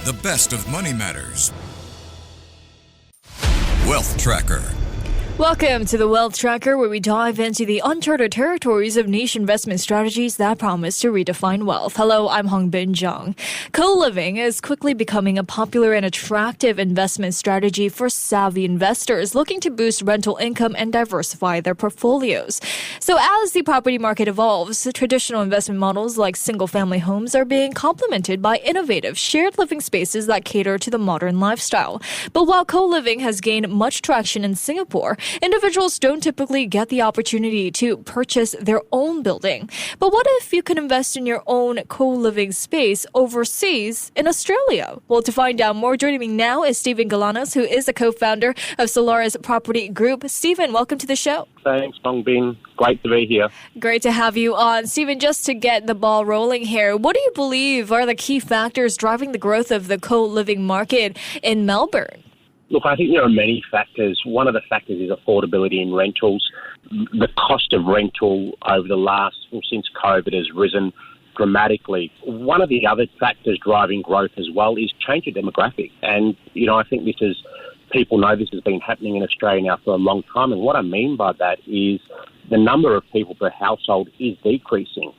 The best of money matters. Wealth Tracker. Welcome to the Wealth Tracker, where we dive into the uncharted territories of niche investment strategies that promise to redefine wealth. Hello, I'm Hongbin Jeong. Co-living is quickly becoming a popular and attractive investment strategy for savvy investors looking to boost rental income and diversify their portfolios. So as the property market evolves, traditional investment models like single-family homes are being complemented by innovative shared living spaces that cater to the modern lifestyle. But while co-living has gained much traction in Singapore, individuals don't typically get the opportunity to purchase their own building. But what if you can invest in your own co-living space overseas in Australia? Well, to find out more, joining me now is Steven Galanos, who is the co-founder of Solaris Property Group. Steven, welcome to the show. Thanks, Hongbin. Great to be here. Great to have you on. Steven, just to get the ball rolling here, what do you believe are the key factors driving the growth of the co-living market in Melbourne? Look, I think there are many factors. One of the factors is affordability in rentals. The cost of rental over since COVID has risen dramatically. One of the other factors driving growth as well is change of demographic. And, I think people know this has been happening in Australia now for a long time. And what I mean by that is the number of people per household is decreasing.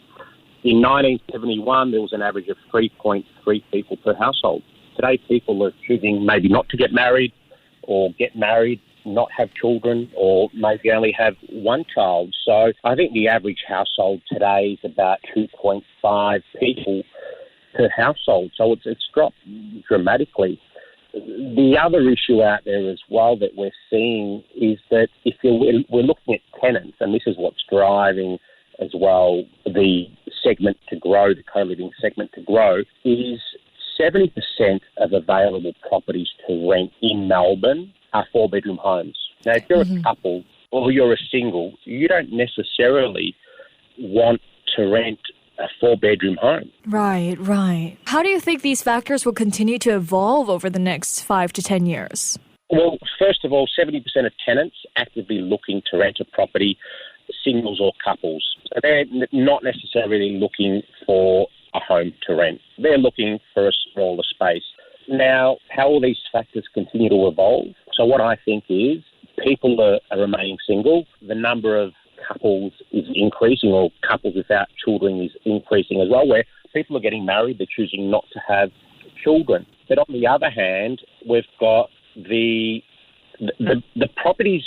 In 1971, there was an average of 3.3 people per household. Today, people are choosing maybe not to get married or get married, not have children, or maybe only have one child. So I think the average household today is about 2.5 people per household. So it's dropped dramatically. The other issue out there as well that we're seeing is that we're looking at tenants, and this is what's driving as well the segment to grow, the co-living segment to grow, is 70% of available properties to rent in Melbourne are four-bedroom homes. Now, if you're a couple or you're a single, you don't necessarily want to rent a four-bedroom home. Right. How do you think these factors will continue to evolve over the next 5 to 10 years? Well, first of all, 70% of tenants actively looking to rent a property, singles or couples. So they're not necessarily looking for a home to rent. They're looking for a smaller space. Now, how will these factors continue to evolve? So what I think is people are remaining single. The number of couples is increasing, or couples without children is increasing as well, where people are getting married, they're choosing not to have children. But on the other hand, we've got the properties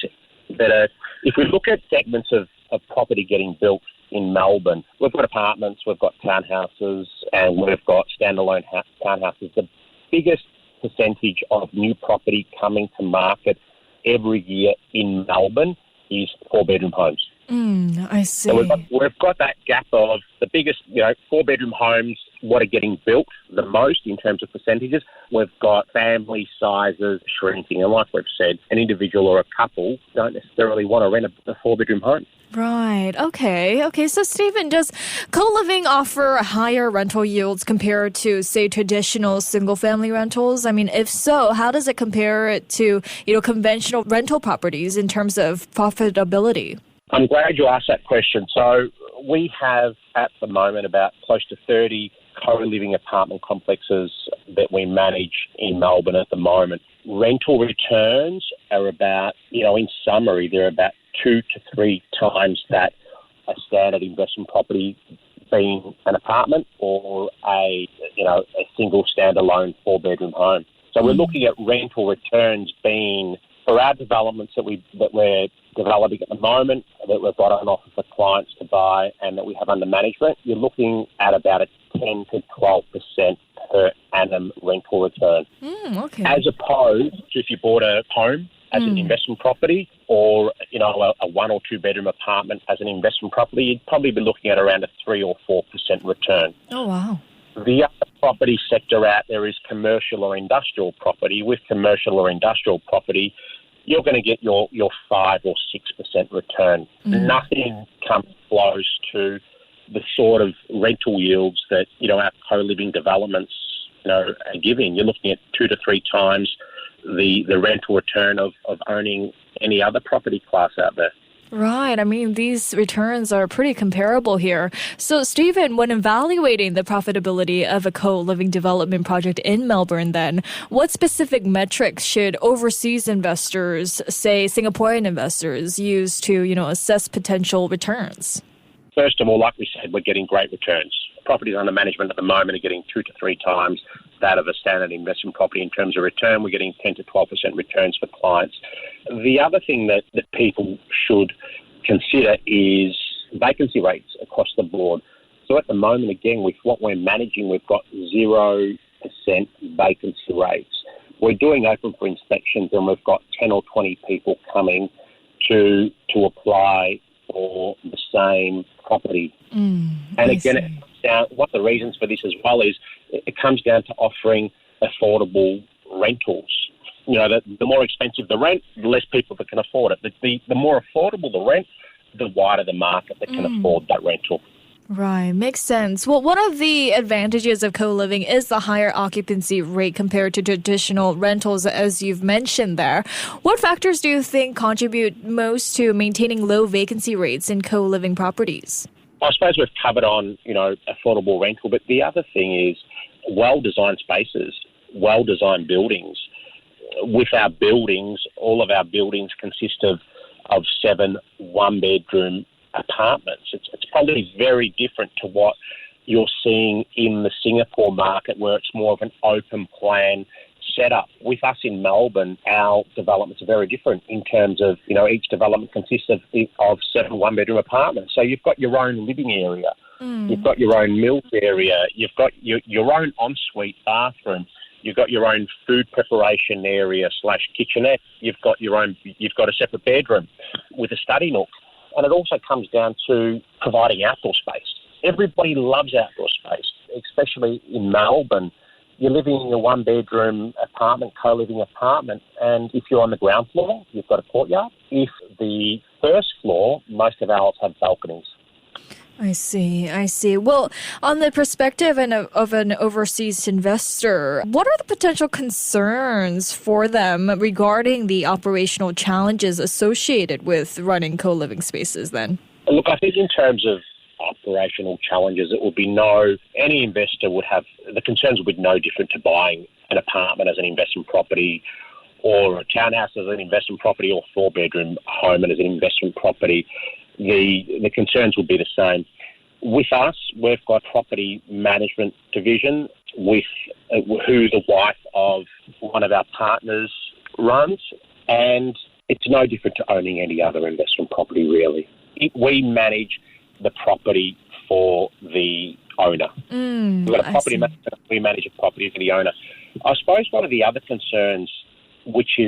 that are, if we look at segments of property getting built in Melbourne, we've got apartments, we've got townhouses, and we've got standalone townhouses. The biggest percentage of new property coming to market every year in Melbourne is four-bedroom homes. I see. So we've got that gap of the biggest, four-bedroom homes, what are getting built the most in terms of percentages. We've got family sizes shrinking. And like we've said, an individual or a couple don't necessarily want to rent a four-bedroom home. Right. Okay. So, Steven, does co-living offer higher rental yields compared to, say, traditional single-family rentals? I mean, if so, how does it compare it to, conventional rental properties in terms of profitability? I'm glad you asked that question. So we have, at the moment, about close to 30 co-living apartment complexes that we manage in Melbourne at the moment. Rental returns are about, in summary, they're about 2 to 3 times that a standard investment property being an apartment or a single standalone four-bedroom home. So we're looking at rental returns being, for our developments that we're developing at the moment, that we've got on offer for clients to buy and that we have under management, you're looking at about a 10 to 12% per annum rental return. Okay. As opposed to if you bought a home as an investment property or, a 1 or 2 bedroom apartment as an investment property, you'd probably be looking at around a 3 or 4% return. Oh, wow. The other property sector out there is commercial or industrial property. With commercial or industrial property, you're going to get your 5 or 6% return. Nothing comes close to the sort of rental yields that, our co-living developments, are giving. You're looking at 2 to 3 times the rental return of owning any other property class out there. Right. I mean, these returns are pretty comparable here. So, Stephen, when evaluating the profitability of a co-living development project in Melbourne, then, what specific metrics should overseas investors, say Singaporean investors, use to, assess potential returns? First of all, like we said, we're getting great returns. Properties under management at the moment are getting 2 to 3 times that of a standard investment property in terms of return. We're getting 10 to 12% returns for clients. The other thing that people should consider is vacancy rates across the board. So at the moment, again, with what we're managing, we've got 0% vacancy rates. We're doing open for inspections, and we've got 10 or 20 people coming to apply for the same property. And again, one of the reasons for this as well is it comes down to offering affordable rentals. The more expensive the rent, the less people that can afford it. The more affordable the rent, the wider the market that can afford that rental. Right, makes sense. Well, one of the advantages of co-living is the higher occupancy rate compared to traditional rentals, as you've mentioned there. What factors do you think contribute most to maintaining low vacancy rates in co-living properties? I suppose we've covered on, affordable rental, but the other thing is well-designed spaces, well-designed buildings. With our buildings, all of our buildings consist of 7 one-bedroom apartments. It's probably very different to what you're seeing in the Singapore market, where it's more of an open plan setup. With us in Melbourne, our developments are very different in terms of, each development consists of 7 one-bedroom apartments. So you've got your own living area, you've got your own meals area, you've got your own ensuite bathroom, you've got your own food preparation area / kitchenette, you've got a separate bedroom with a study nook. And it also comes down to providing outdoor space. Everybody loves outdoor space, especially in Melbourne. You're living in a one-bedroom apartment, co-living apartment, and if you're on the ground floor, you've got a courtyard. If the first floor, most of ours have balconies. I see. Well, on the perspective of an overseas investor, what are the potential concerns for them regarding the operational challenges associated with running co-living spaces then? Look, I think in terms of operational challenges, any investor would have, the concerns would be no different to buying an apartment as an investment property or a townhouse as an investment property or 4-bedroom home as an investment property. The concerns would be the same. With us, we've got a property management division with who the wife of one of our partners runs, and it's no different to owning any other investment property, really. We manage the property for the owner. We've got a property manager, we manage a property for the owner. I suppose one of the other concerns which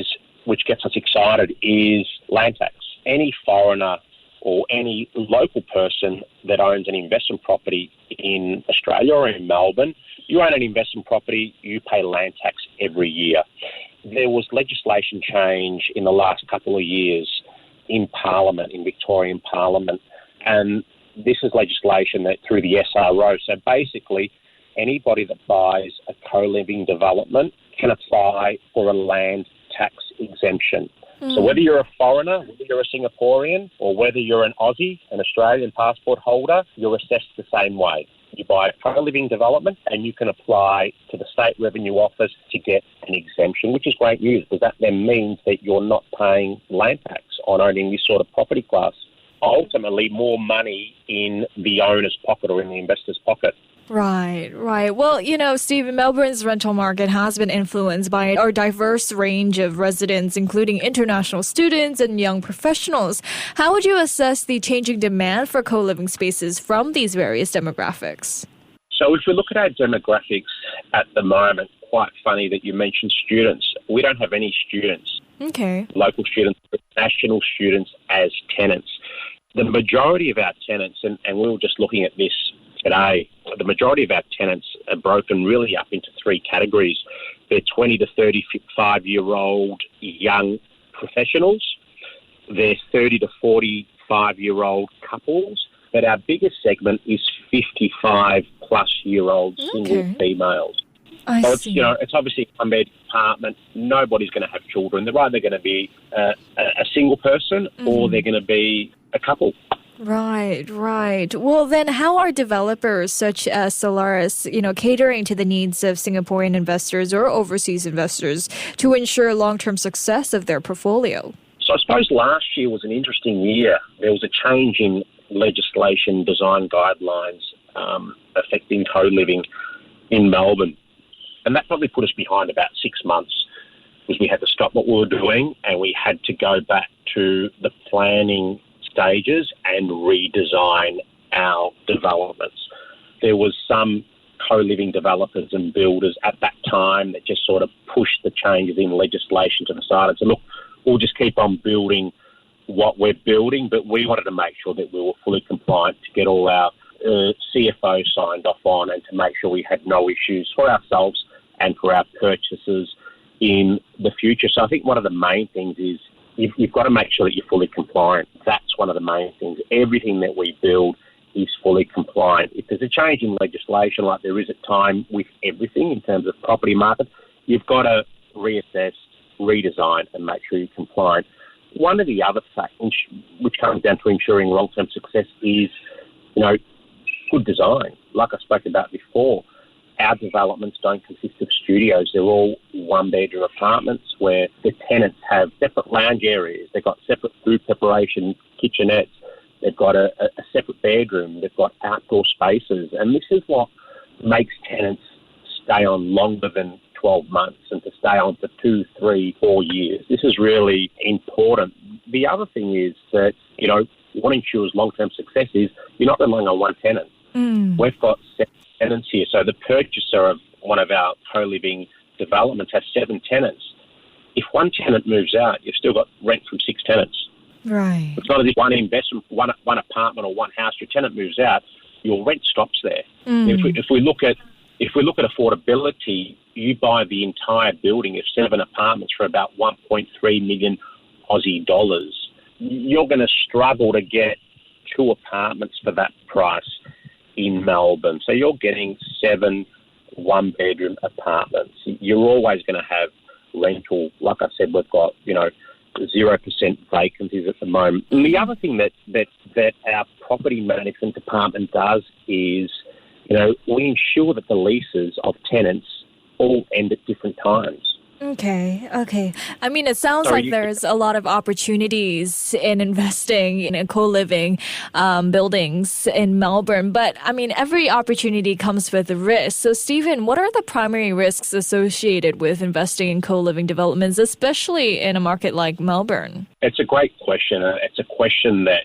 gets us excited is land tax. Any foreigner or any local person that owns an investment property in Australia or in Melbourne, you own an investment property, you pay land tax every year. There was legislation change in the last couple of years in Parliament, in Victorian Parliament, and this is legislation that through the SRO. So basically, anybody that buys a co-living development can apply for a land tax exemption. So whether you're a foreigner, whether you're a Singaporean, or whether you're an Aussie, an Australian passport holder, you're assessed the same way. You buy a co-living development and you can apply to the State Revenue Office to get an exemption, which is great news because that then means that you're not paying land tax on owning this sort of property class. Ultimately, more money in the owner's pocket or in the investor's pocket. Right. Well, Steve, Melbourne's rental market has been influenced by a diverse range of residents, including international students and young professionals. How would you assess the changing demand for co-living spaces from these various demographics? So if we look at our demographics at the moment, quite funny that you mentioned students. We don't have any students. Okay. Local students, national students as tenants. The majority of our tenants, and we were just looking at this today, the majority of our tenants are broken really up into 3 categories. They're 20 to 35-year-old young professionals. They're 30 to 45-year-old couples. But our biggest segment is 55-plus-year-old single females. So it's obviously a one-bed apartment. Nobody's going to have children. They're either going to be a single person or they're going to be a couple. Right. Well, then how are developers such as Solaris, catering to the needs of Singaporean investors or overseas investors to ensure long-term success of their portfolio? So I suppose last year was an interesting year. There was a change in legislation, design guidelines affecting co-living in Melbourne. And that probably put us behind about 6 months because we had to stop what we were doing and we had to go back to the planning stages and redesign our developments. There was some co-living developers and builders at that time that just sort of pushed the changes in legislation to the side and said, look, we'll just keep on building what we're building, but we wanted to make sure that we were fully compliant to get all our CFO signed off on and to make sure we had no issues for ourselves and for our purchasers in the future. So I think one of the main things is you've got to make sure that you're fully compliant. That's one of the main things. Everything that we build is fully compliant. If there's a change in legislation like there is at time with everything in terms of property market, you've got to reassess, redesign and make sure you're compliant. One of the other factors which comes down to ensuring long-term success is, good design. Like I spoke about before, our developments don't consist of studios. They're all one-bedroom apartments where the tenants have separate lounge areas. They've got separate food preparation kitchenettes. They've got a separate bedroom. They've got outdoor spaces. And this is what makes tenants stay on longer than 12 months and to stay on for 2, 3, 4 years. This is really important. The other thing is that, what ensures long-term success is you're not relying on one tenant. We've got 7 tenants here. So the purchaser of one of our co-living developments has 7 tenants. If one tenant moves out, you've still got rent from 6 tenants. Right. It's not as if one investment, one apartment or one house, your tenant moves out, your rent stops there. If we look at affordability, you buy the entire building of 7 apartments for about 1.3 million Aussie dollars. You're going to struggle to get 2 apartments for that price in Melbourne. So you're getting 7 one-bedroom apartments. You're always going to have rental. Like I said, we've got, 0% vacancies at the moment. And the other thing that our property management department does is, we ensure that the leases of tenants all end at different times. Okay. I mean, it sounds like there's a lot of opportunities in investing in co-living buildings in Melbourne. But, I mean, every opportunity comes with a risk. So, Steven, what are the primary risks associated with investing in co-living developments, especially in a market like Melbourne? It's a great question. It's a question that,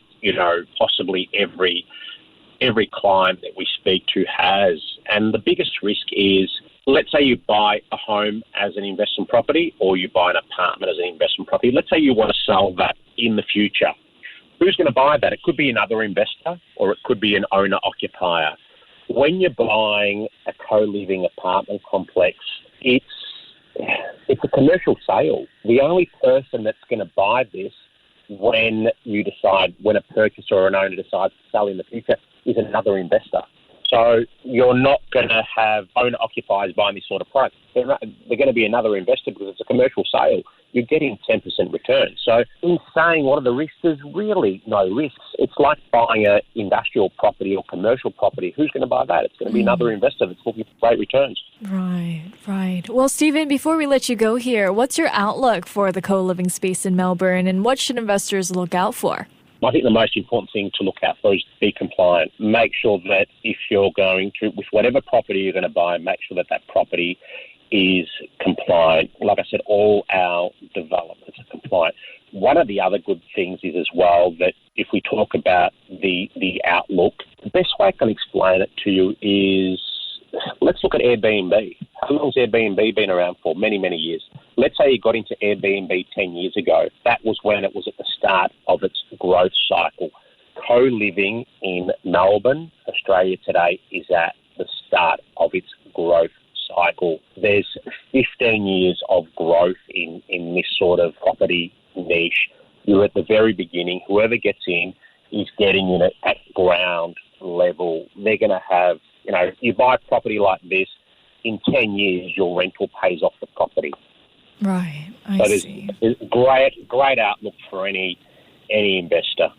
possibly every client that we speak to has. And the biggest risk is, let's say you buy a home as an investment property or you buy an apartment as an investment property. Let's say you want to sell that in the future. Who's going to buy that? It could be another investor or it could be an owner-occupier. When you're buying a co-living apartment complex, it's a commercial sale. The only person that's going to buy this when a purchaser or an owner decides to sell in the future is another investor. So you're not going to have owner-occupiers buying this sort of product. They're going to be another investor because it's a commercial sale. You're getting 10% return. So in saying what are the risks, there's really no risks. It's like buying an industrial property or commercial property. Who's going to buy that? It's going to be another investor that's looking for great returns. Right. Well, Steven, before we let you go here, what's your outlook for the co-living space in Melbourne and what should investors look out for? I think the most important thing to look out for is be compliant. Make sure that if you're going to, with whatever property you're going to buy, make sure that property is compliant. Like I said, all our developments are compliant. One of the other good things is as well that if we talk about the outlook, the best way I can explain it to you is let's look at Airbnb. How long has Airbnb been around for? Many, many years. Let's say you got into Airbnb 10 years ago. That was when it was at the start of its growth cycle. Co-living in Melbourne, Australia today, is at the start of its growth cycle. There's 15 years of growth in this sort of property niche. You're at the very beginning. Whoever gets in is getting in it at ground level. They're going to have, you buy a property like this, in 10 years, your rental pays off the property. Right, I see. There's great outlook for any any investor.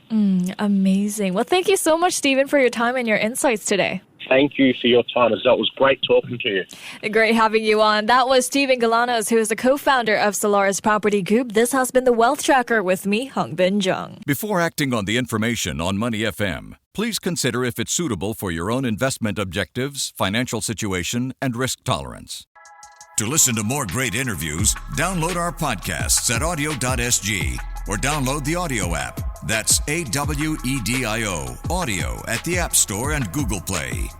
Amazing. Well, thank you so much, Steven, for your time and your insights today. Thank you for your time as well. It was great talking to you. Great having you on. That was Steven Galanos, who is the co-founder of Solaris Property Group. This has been the Wealth Tracker with me, Hongbin Jeong. Before acting on the information on Money FM, please consider if it's suitable for your own investment objectives, financial situation, and risk tolerance. To listen to more great interviews, download our podcasts at audio.sg or download the audio app. That's AWEDIO, audio at the App Store and Google Play.